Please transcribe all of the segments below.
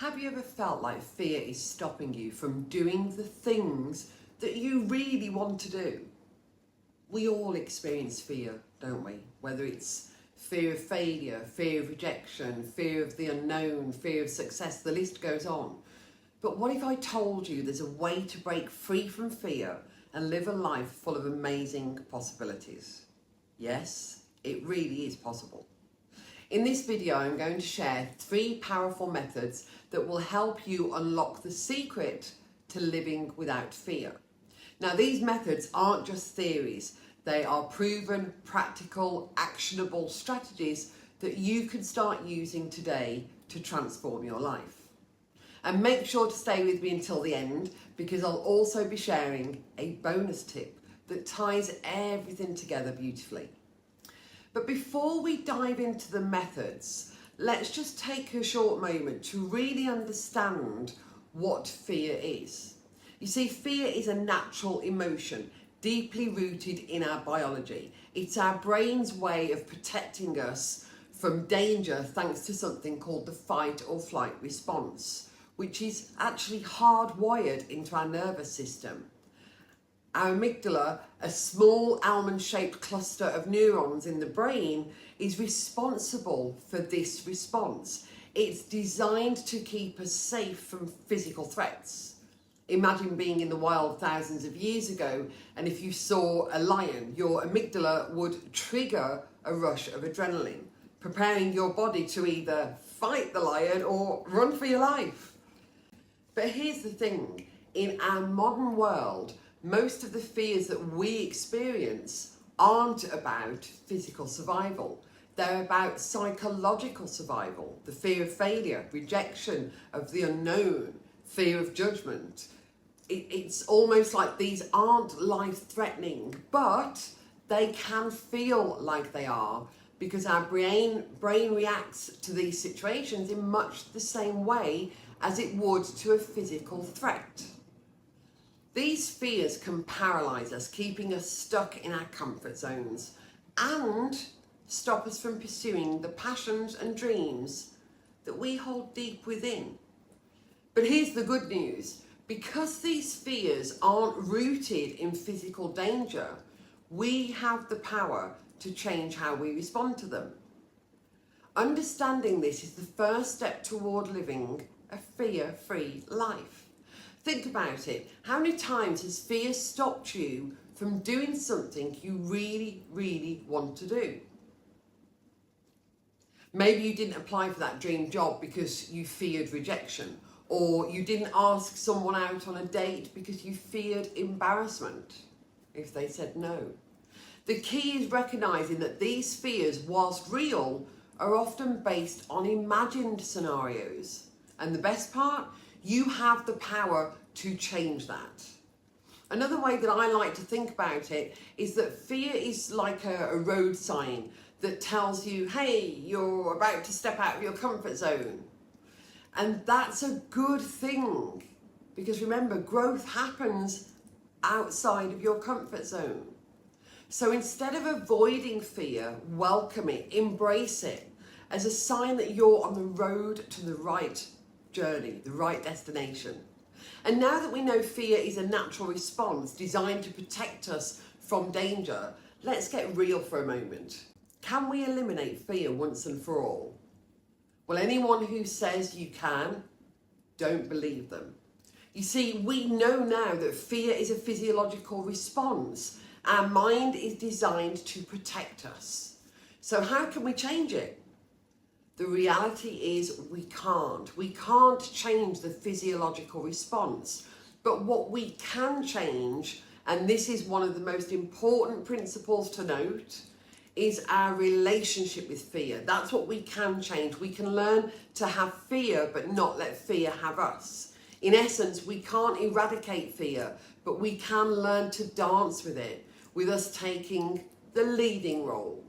Have you ever felt like fear is stopping you from doing the things that you really want to do? We all experience fear, don't we? Whether it's fear of failure, fear of rejection, fear of the unknown, fear of success, the list goes on. But what if I told you there's a way to break free from fear and live a life full of amazing possibilities? Yes, it really is possible. In this video, I'm going to share 3 powerful methods that will help you unlock the secret to living without fear. Now, these methods aren't just theories. They are proven, practical, actionable strategies that you can start using today to transform your life. And make sure to stay with me until the end, because I'll also be sharing a bonus tip that ties everything together beautifully. But before we dive into the methods, let's just take a short moment to really understand what fear is. You see, fear is a natural emotion deeply rooted in our biology. It's our brain's way of protecting us from danger thanks to something called the fight or flight response, which is actually hardwired into our nervous system. Our amygdala, a small almond-shaped cluster of neurons in the brain, is responsible for this response. It's designed to keep us safe from physical threats. Imagine being in the wild thousands of years ago, and if you saw a lion, your amygdala would trigger a rush of adrenaline, preparing your body to either fight the lion or run for your life. But here's the thing, in our modern world, most of the fears that we experience aren't about physical survival. They're about psychological survival. The fear of failure, rejection, of the unknown, fear of judgment. It's almost like these aren't life-threatening, but they can feel like they are because our brain reacts to these situations in much the same way as it would to a physical threat. These fears can paralyze us, keeping us stuck in our comfort zones and stop us from pursuing the passions and dreams that we hold deep within. But here's the good news. Because these fears aren't rooted in physical danger, we have the power to change how we respond to them. Understanding this is the first step toward living a fear-free life. Think about it. How many times has fear stopped you from doing something you really, really want to do? Maybe you didn't apply for that dream job because you feared rejection, or you didn't ask someone out on a date because you feared embarrassment if they said no. The key is recognizing that these fears, whilst real, are often based on imagined scenarios. And the best part, you have the power to change that. Another way that I like to think about it is that fear is like a road sign that tells you, hey, you're about to step out of your comfort zone. And that's a good thing, because remember, growth happens outside of your comfort zone. So instead of avoiding fear, welcome it, embrace it as a sign that you're on the road to the right journey, the right destination. And now that we know fear is a natural response designed to protect us from danger, let's get real for a moment. Can we eliminate fear once and for all? Well, anyone who says you can, don't believe them. You see, we know now that fear is a physiological response. Our mind is designed to protect us. So how can we change it? The reality is we can't. We can't change the physiological response. But what we can change, and this is one of the most important principles to note, is our relationship with fear. That's what we can change. We can learn to have fear, but not let fear have us. In essence, we can't eradicate fear, but we can learn to dance with it, with us taking the leading role.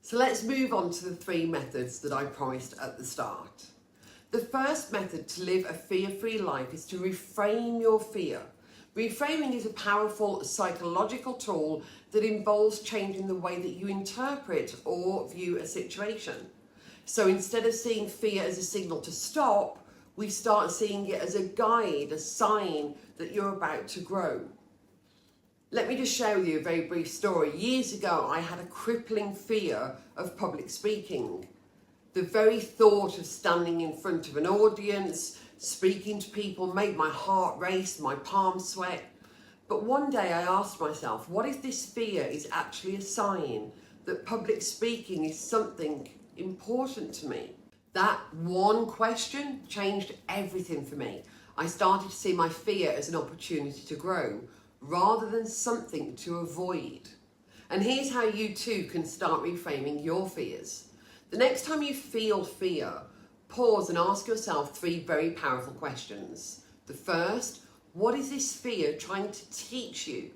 So let's move on to the 3 methods that I promised at the start. The first method to live a fear-free life is to reframe your fear. Reframing is a powerful psychological tool that involves changing the way that you interpret or view a situation. So instead of seeing fear as a signal to stop, We start seeing it as a guide, a sign that you're about to grow. Let me just share with you a very brief story. Years ago, I had a crippling fear of public speaking. The very thought of standing in front of an audience, speaking to people, made my heart race, my palms sweat. But one day I asked myself, what if this fear is actually a sign that public speaking is something important to me? That one question changed everything for me. I started to see my fear as an opportunity to grow, rather than something to avoid. And here's how you too can start reframing your fears. The next time you feel fear, pause and ask yourself 3 very powerful questions. The first, what is this fear trying to teach you?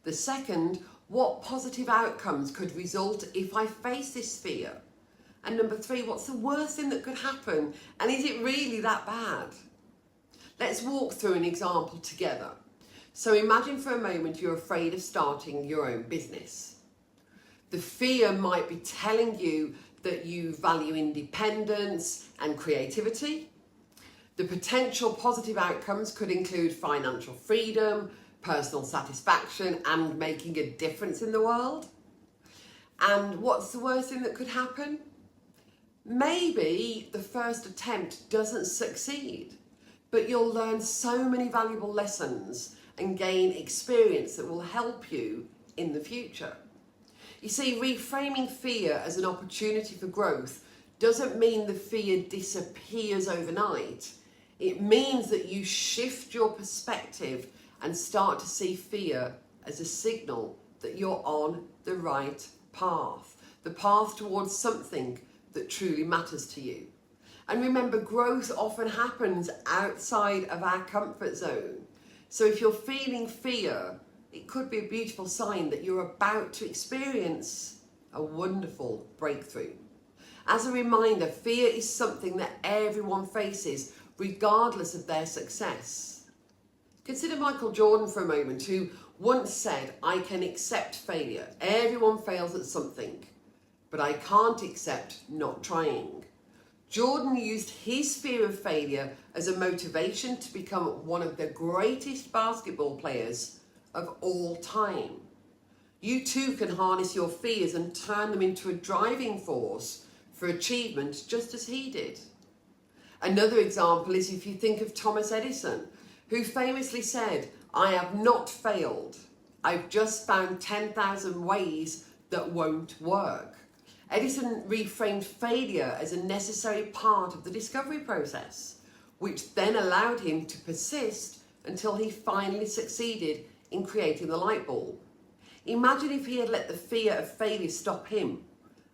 The second, what positive outcomes could result if I face this fear? And number 3, what's the worst thing that could happen? And is it really that bad? Let's walk through an example together. So imagine for a moment you're afraid of starting your own business. The fear might be telling you that you value independence and creativity. The potential positive outcomes could include financial freedom, personal satisfaction, and making a difference in the world. And what's the worst thing that could happen? Maybe the first attempt doesn't succeed, but you'll learn so many valuable lessons and gain experience that will help you in the future. You see, reframing fear as an opportunity for growth doesn't mean the fear disappears overnight. It means that you shift your perspective and start to see fear as a signal that you're on the right path, the path towards something that truly matters to you. And remember, growth often happens outside of our comfort zone. So if you're feeling fear, it could be a beautiful sign that you're about to experience a wonderful breakthrough. As a reminder, fear is something that everyone faces, regardless of their success. Consider Michael Jordan for a moment, who once said, I can accept failure. Everyone fails at something, but I can't accept not trying. Jordan used his fear of failure as a motivation to become one of the greatest basketball players of all time. You too can harness your fears and turn them into a driving force for achievement, just as he did. Another example is if you think of Thomas Edison, who famously said, I have not failed. I've just found 10,000 ways that won't work. Edison reframed failure as a necessary part of the discovery process, which then allowed him to persist until he finally succeeded in creating the light bulb. Imagine if he had let the fear of failure stop him.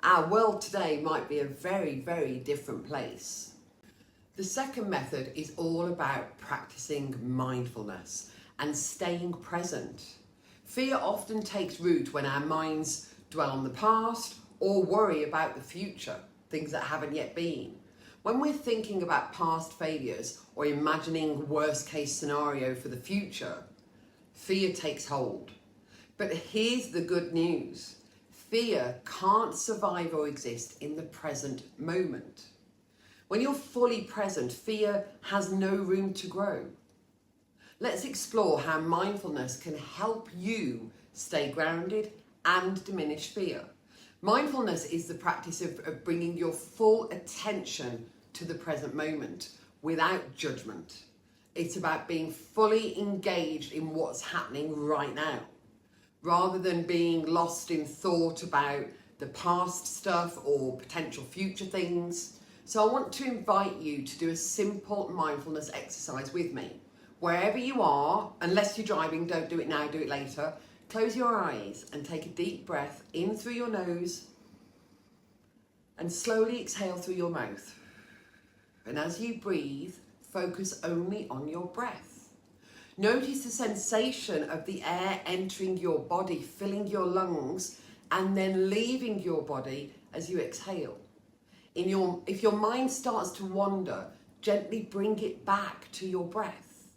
Our world today might be a very, very different place. The second method is all about practicing mindfulness and staying present. Fear often takes root when our minds dwell on the past or worry about the future, things that haven't yet been. When we're thinking about past failures or imagining worst case scenario for the future, fear takes hold. But here's the good news. Fear can't survive or exist in the present moment. When you're fully present, fear has no room to grow. Let's explore how mindfulness can help you stay grounded and diminish fear. Mindfulness is the practice of bringing your full attention to the present moment without judgment. It's about being fully engaged in what's happening right now, rather than being lost in thought about the past stuff or potential future things. So I want to invite you to do a simple mindfulness exercise with me. Wherever you are, unless you're driving, don't do it now, do it later. Close your eyes and take a deep breath in through your nose and slowly exhale through your mouth. And as you breathe, focus only on your breath. Notice the sensation of the air entering your body, filling your lungs, and then leaving your body as you exhale. If your mind starts to wander, gently bring it back to your breath.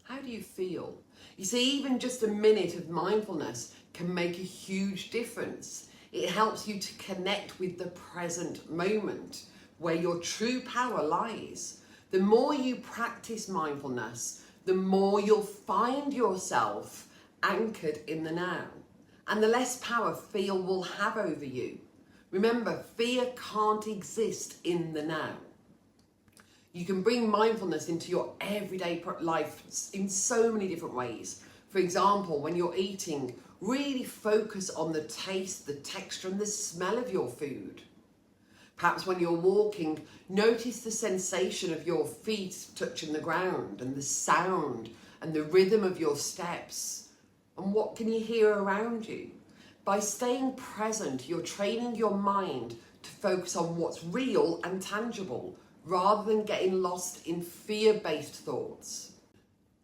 How do you feel? You see, even just a minute of mindfulness can make a huge difference. It helps you to connect with the present moment, where your true power lies. The more you practice mindfulness, the more you'll find yourself anchored in the now, and the less power fear will have over you. Remember, fear can't exist in the now. You can bring mindfulness into your everyday life in so many different ways. For example, when you're eating, really focus on the taste, the texture, and the smell of your food. Perhaps when you're walking, notice the sensation of your feet touching the ground and the sound and the rhythm of your steps. And what can you hear around you? By staying present, you're training your mind to focus on what's real and tangible, rather than getting lost in fear-based thoughts.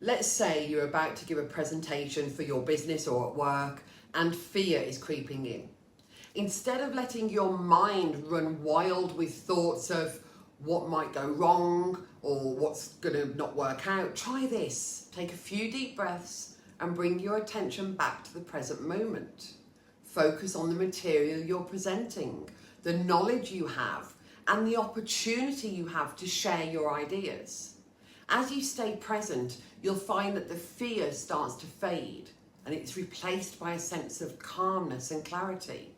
Let's say you're about to give a presentation for your business or at work, and fear is creeping in. Instead of letting your mind run wild with thoughts of what might go wrong or what's going to not work out, try this. Take a few deep breaths and bring your attention back to the present moment. Focus on the material you're presenting, the knowledge you have, and the opportunity you have to share your ideas. As you stay present, you'll find that the fear starts to fade and it's replaced by a sense of calmness and clarity.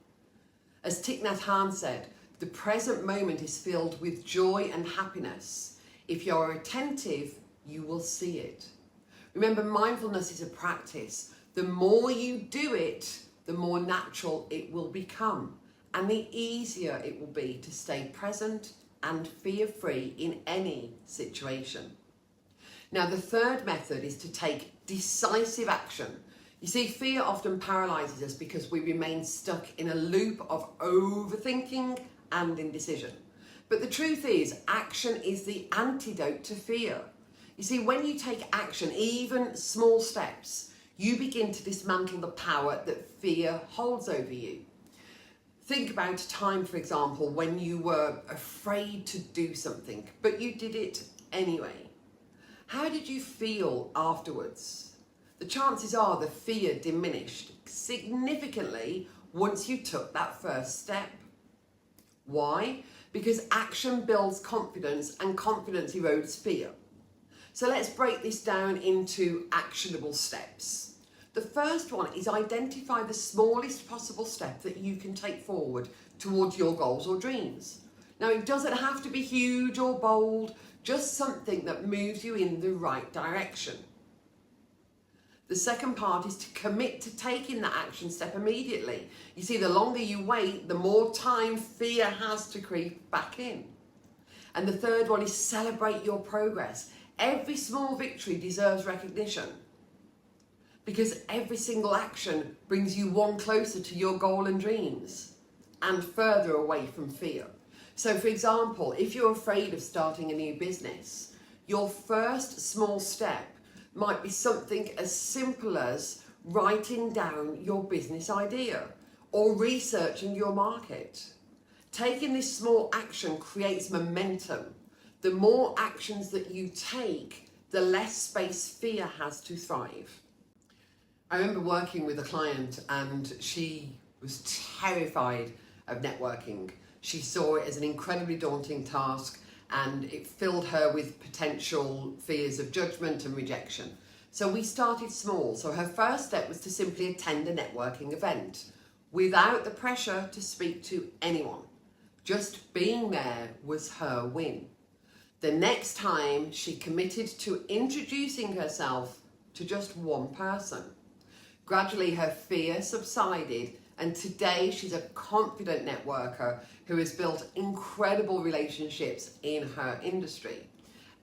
As Thich Nhat Hanh said, the present moment is filled with joy and happiness. If you're attentive, you will see it. Remember, mindfulness is a practice. The more you do it, the more natural it will become, and the easier it will be to stay present and fear-free in any situation. Now, the third method is to take decisive action. You see, fear often paralyzes us because we remain stuck in a loop of overthinking and indecision. But the truth is, action is the antidote to fear. You see, when you take action, even small steps, you begin to dismantle the power that fear holds over you. Think about a time, for example, when you were afraid to do something, but you did it anyway. How did you feel afterwards? The chances are the fear diminished significantly once you took that first step. Why? Because action builds confidence and confidence erodes fear. So let's break this down into actionable steps. The first one is identify the smallest possible step that you can take forward towards your goals or dreams. Now, it doesn't have to be huge or bold, just something that moves you in the right direction. The second part is to commit to taking that action step immediately. You see, the longer you wait, the more time fear has to creep back in. And the third one is celebrate your progress. Every small victory deserves recognition, because every single action brings you one closer to your goal and dreams and further away from fear. So, for example, if you're afraid of starting a new business, your first small step might be something as simple as writing down your business idea or researching your market. Taking this small action creates momentum. The more actions that you take, the less space fear has to thrive. I remember working with a client and she was terrified of networking. She saw it as an incredibly daunting task and it filled her with potential fears of judgment and rejection. So we started small. So her first step was to simply attend a networking event without the pressure to speak to anyone. Just being there was her win. The next time she committed to introducing herself to just one person. Gradually her fear subsided and today she's a confident networker who has built incredible relationships in her industry.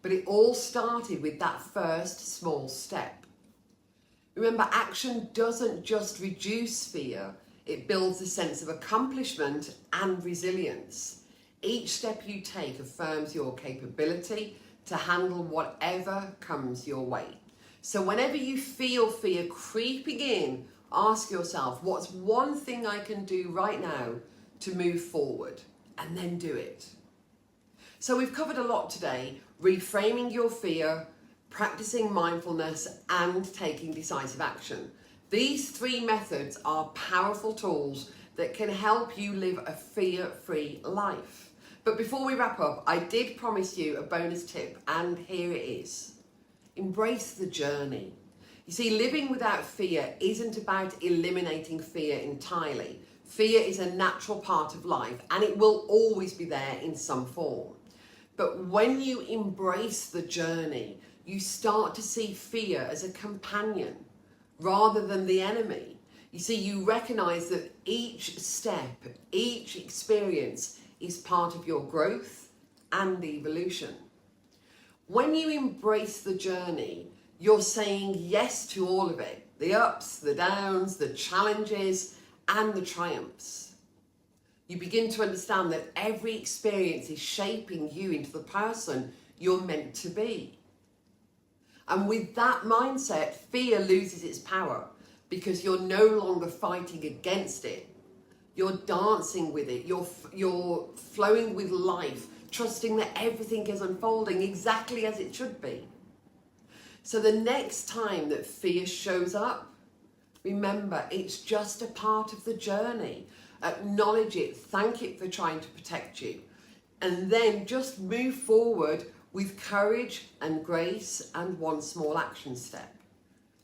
But it all started with that first small step. Remember, action doesn't just reduce fear, it builds a sense of accomplishment and resilience. Each step you take affirms your capability to handle whatever comes your way. So whenever you feel fear creeping in, ask yourself, what's one thing I can do right now to move forward? And then do it. So we've covered a lot today: reframing your fear, practicing mindfulness, and taking decisive action. These three methods are powerful tools that can help you live a fear-free life. But before we wrap up, I did promise you a bonus tip, and here it is. Embrace the journey. You see, living without fear isn't about eliminating fear entirely. Fear is a natural part of life, and it will always be there in some form. But when you embrace the journey, you start to see fear as a companion rather than the enemy. You see, you recognize that each step, each experience is part of your growth and evolution. When you embrace the journey, you're saying yes to all of it, the ups, the downs, the challenges, and the triumphs. You begin to understand that every experience is shaping you into the person you're meant to be. And with that mindset, fear loses its power because you're no longer fighting against it. You're dancing with it. You're flowing with life, trusting that everything is unfolding exactly as it should be. So the next time that fear shows up, remember, it's just a part of the journey. Acknowledge it, thank it for trying to protect you, and then just move forward with courage and grace and one small action step.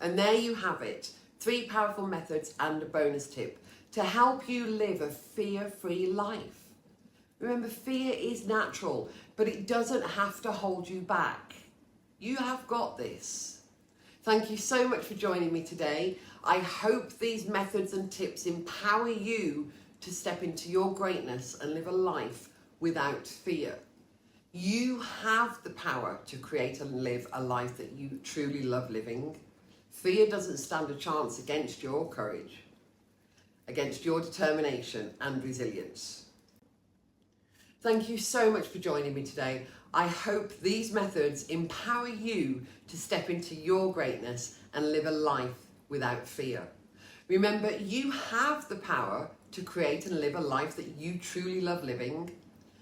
And there you have it, 3 powerful methods and a bonus tip to help you live a fear-free life. Remember, fear is natural, but it doesn't have to hold you back. You have got this. Thank you so much for joining me today. I hope these methods and tips empower you to step into your greatness and live a life without fear. You have the power to create and live a life that you truly love living. Fear doesn't stand a chance against your courage, against your determination and resilience. Thank you so much for joining me today. I hope these methods empower you to step into your greatness and live a life without fear. Remember, you have the power to create and live a life that you truly love living.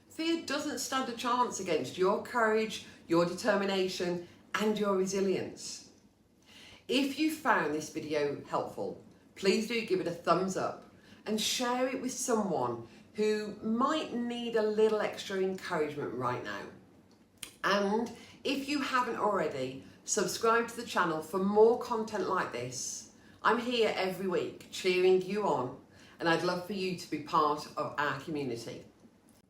Fear doesn't stand a chance against your courage, your determination, and your resilience. If you found this video helpful, please do give it a thumbs up and share it with someone who might need a little extra encouragement right now. And if you haven't already, subscribe to the channel for more content like this. I'm here every week cheering you on, and I'd love for you to be part of our community.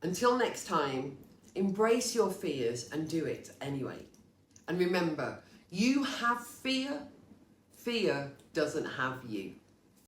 Until next time, embrace your fears and do it anyway. And remember, you have fear, fear doesn't have you.